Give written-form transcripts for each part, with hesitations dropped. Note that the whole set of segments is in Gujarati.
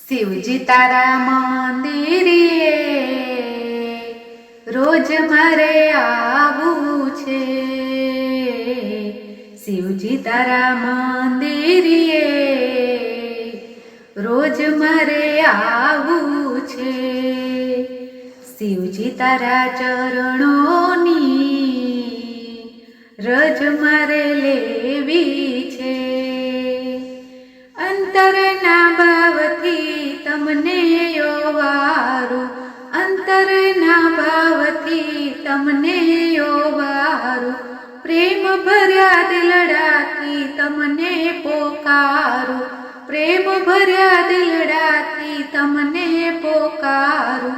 શિવજી તારા મંદિરે રોજ મારે આવવું છે। શિવજી તારા મંદિરે રોજ મારે આવવું છે। શિવજી તારા ચરણોની રજ મારે લેવી છે। અંતરના ભાવથી તમને ઓવારું, અંતરના ભાવથી તમને ઓવારું, પ્રેમ ભર્યા દિલડાથી તમને પોકારું, પ્રેમ ભર્યા દિલડાથી તમને પોકારું।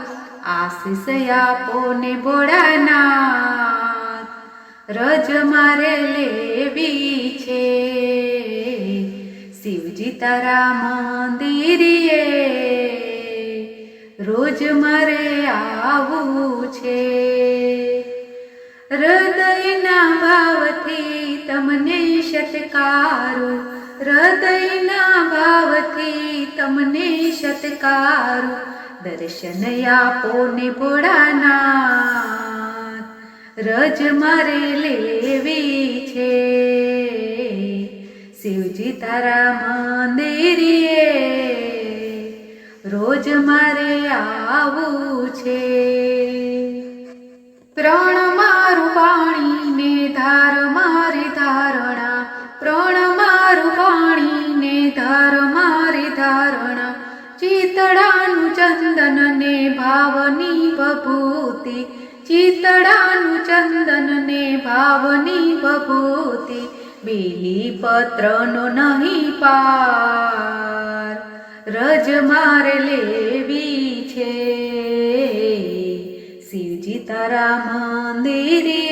આશીષ આપો ને ભોળાનાથ, રજ મારે લેવી છે। શિવજી તારા મંદિરે રોજ મારે આવવું છે। હૃદયના ભાવથી તમને સત્કારું, હૃદયના ભાવથી તમને સત્કારું, દર્શન આપો ને ભોળાનાથ, રજ મારે લેવી છે। શિવજી તારા મંદિરે રોજ મારે આવવું છે। પ્રાણ મારું પાણી ને ધાર મારી ધારણા, પ્રાણ મારું પાણી ને ધાર મારી ધારણા, ચિતડાનું ચંદન ને ભાવની ભભૂતિ, ચિતડાનું ચંદન ને ભાવની ભભૂતિ, બીલી પત્રનો નહીં પાર, રજ મારે લેવી છે। શિવજી તારા મંદિરે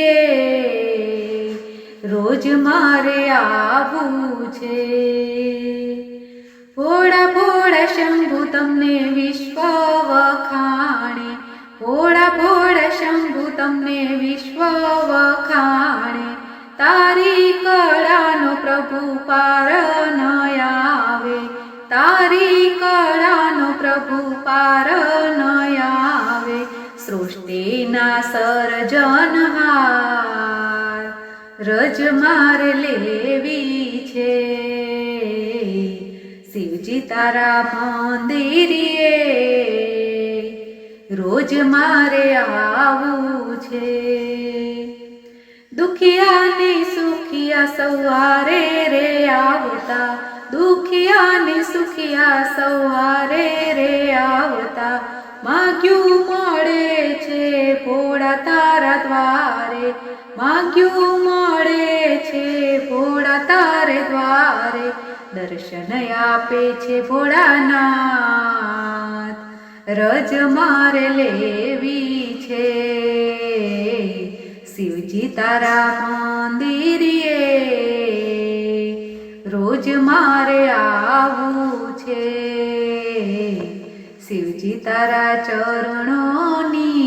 રોજ મારે આવવું છે। ભોળા ભોળા શંભુ તમને વિશ્વ વખાણે, ભોળા ભોળા શંભુ તમને વિશ્વ વખાણે, તારી કળાનો પ્રભુ પાર ન આવે, તારી કળાનો પ્રભુ પાર ન આવે। સૃષ્ટિના સર્જનહાર, રજ મારે લેવી છે। શિવજી તારા મંદિરે રોજ મારે આવવું છે। દુખિયાને સુખિયા સવારે રે આવતા, દુખિયાને સુખિયા સવારે રે આવતા, માગ્યું મળે છે ભોળા તારા દ્વારે, માગ્યું મળે છે ભોળા તારે દ્વારે, દર્શન આપે છે ભોળાનાથ, રજ મારે લેવી છે। શિવજી તારા મંદિરે રોજ મારે આવવું છે। શિવજી તારા ચરણોની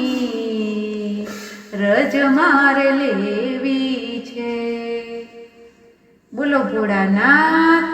રજ મારે લેવી છે। બોલો ભોળાનાથ